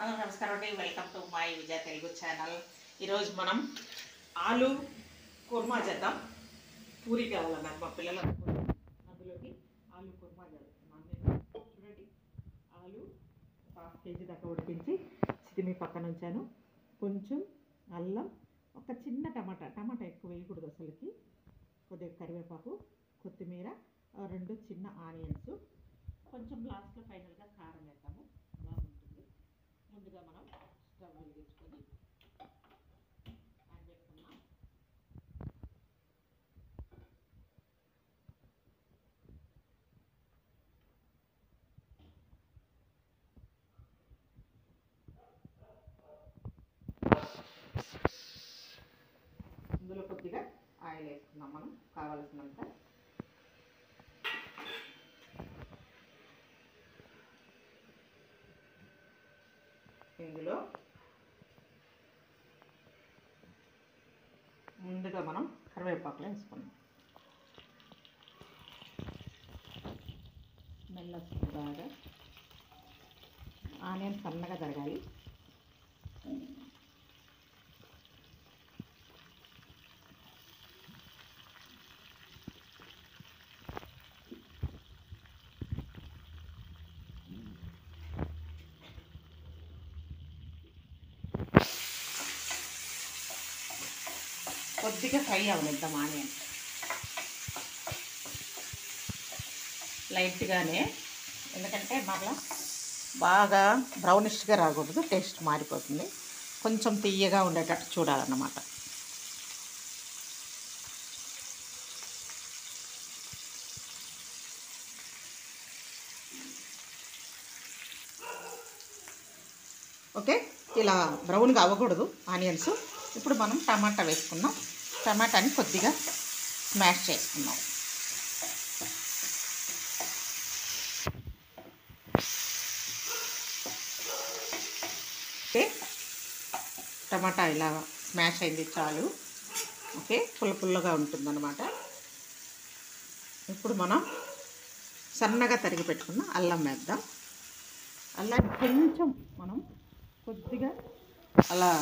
Hello నమస్కారం అండి, welcome to my Vijaya Telugu channel. ఈరోజు మనం ఆలు కుర్మా చేద్దాం. పూరి కావాలన్నారు మా పిల్లలు అనుకుంటాం, అందులోకి ఆలు కుర్మా చేస్తున్నాను నేను. చూడండి, ఆలు ఒక ½ కేజీ దాకా ఉడికించి చితిమి పక్కన ఉంచాను. కొంచెం అల్లం, ఒక చిన్న టమాటా ఎక్కువ వేయకూడదు అసలుకి, కొద్దిగా కరివేపాకు, కొత్తిమీర, 2 చిన్న ఆనియన్స్, కొంచెం లాస్ట్లో ఫైనల్గా కారం వేద్దాము. బాగుంటుంది. ముందుగా మనం స్టవ్ వెలిగించుకొని ప్యాన్ పెట్టుకున్నాం. ఇందులో కొద్దిగా ఆయిల్ వేసుకున్నాం మనం కావాల్సినంత. ఇందులో ముందుగా మనం కరివేపాకులు వేసుకున్నాం. మెల్లగా బాగా ఆనియన్ సన్నగా తరగాలి. కొద్దిగా ఫ్రై అవనిద్దాం ఆనియన్ లైట్గానే, ఎందుకంటే మరలా బాగా బ్రౌనిష్గా రాకూడదు, టేస్ట్ మారిపోతుంది. కొంచెం తీయగా ఉండేటట్టు చూడాలన్నమాట. ఓకే, ఇలా బ్రౌన్గా అవ్వకూడదు ఆనియన్స్. ఇప్పుడు మనం టమాటా వేసుకున్నాం. టమాటాని కొద్దిగా స్మాష్ చేసుకున్నాం. ఓకే, టమాటా ఇలా స్మాష్ అయింది చాలు. ఓకే, పుల్లగా ఉంటుందన్నమాట. ఇప్పుడు మనం సన్నగా తరిగి పెట్టుకున్న అల్లం వేద్దాం. అల్లం కొంచెం మనం కొద్దిగా అలా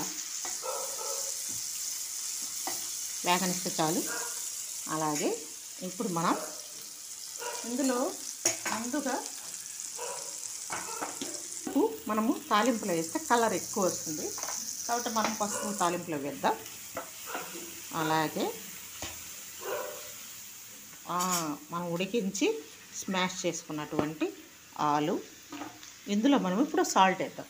వేగనిస్తే చాలు. అలాగే ఇప్పుడు మనం ఇందులో ముందుగా పసుపు మనము తాలింపులో వేస్తే కలర్ ఎక్కువ వస్తుంది, కాబట్టి మనం పసుపు తాలింపులో వేద్దాం. అలాగే మనం ఉడికించి స్మాష్ చేసుకున్నటువంటి ఆలు, ఇందులో మనం ఇప్పుడు సాల్ట్ వేద్దాం.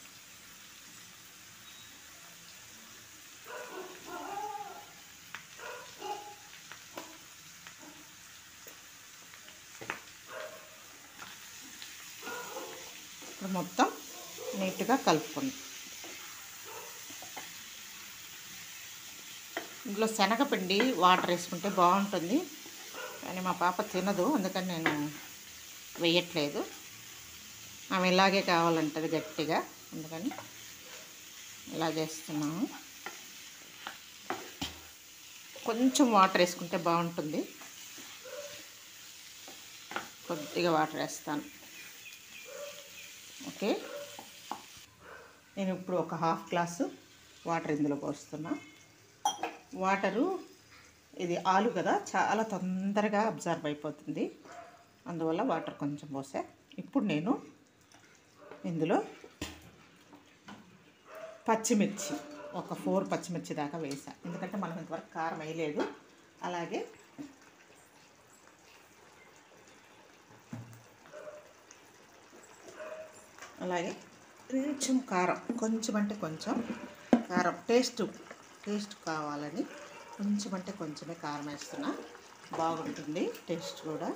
ఇప్పుడు మొత్తం నీట్గా కలుపుకుందాం. ఇందులో శనగపిండి వాటర్ వేసుకుంటే బాగుంటుంది, కానీ మా పాప తినదు, అందుకని నేను వేయట్లేదు. ఆమె ఇలాగే కావాలంటది గట్టిగా, అందుకని ఇలా చేస్తున్నాము. కొంచెం వాటర్ వేసుకుంటే బాగుంటుంది. కొద్దిగా వాటర్ వేస్తాను. ఓకే, నేను ఇప్పుడు ఒక ½ గ్లాసు వాటర్ ఇందులో పోస్తున్నా. వాటరు ఇది ఆలు కదా, చాలా తొందరగా అబ్జర్వ్ అయిపోతుంది, అందువల్ల వాటర్ కొంచెం పోసా. ఇప్పుడు నేను ఇందులో పచ్చిమిర్చి ఒక 4 పచ్చిమిర్చి దాకా వేసా, ఎందుకంటే మనం ఇంతవరకు కారం వేయలేదు. అలాగే కొంచెం కారం, కొంచెం అంటే కొంచెం కారం, టేస్ట్ కావాలని కొంచెం అంటే కొంచెమే కారం వేస్తున్నా. బాగుంటుంది టేస్ట్ కూడా,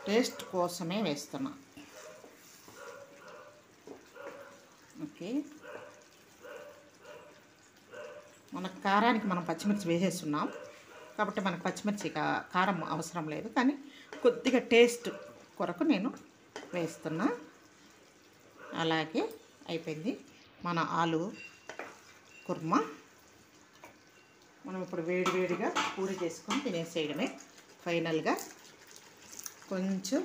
టేస్ట్ కోసమే వేస్తున్నా. ఓకే, మన కారానికి మనం పచ్చిమిర్చి వేసేస్తున్నాం కాబట్టి మనకు పచ్చిమిర్చి కారం అవసరం లేదు, కానీ కొద్దిగా టేస్ట్ కొరకు నేను వేస్తున్నా. అలాగే అయిపోయింది మన ఆలు కుర్మా. మనం ఇప్పుడు వేడిగా పూరి చేసుకొని తినేసేయడమే. ఫైనల్గా కొంచెం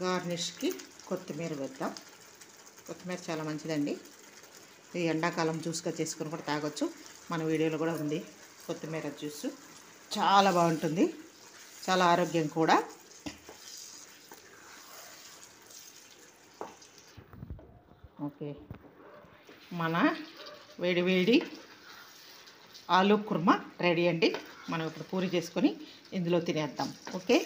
గార్నిష్కి కొత్తిమీర వేద్దాం. కొత్తిమీర చాలా మంచిదండి. ఇది ఎండాకాలం జ్యూస్గా చేసుకుని కూడా తాగొచ్చు. మన వీడియోలో కూడా ఉంది కొత్తిమీర జ్యూస్. చాలా బాగుంటుంది, చాలా ఆరోగ్యం కూడా. ఓకే, మన వేడి వేడి ఆలు కుర్మా రెడీ అండి. మనం ఇప్పుడు పూరి చేసుకొని ఇందులో తినేద్దాం. ఓకే.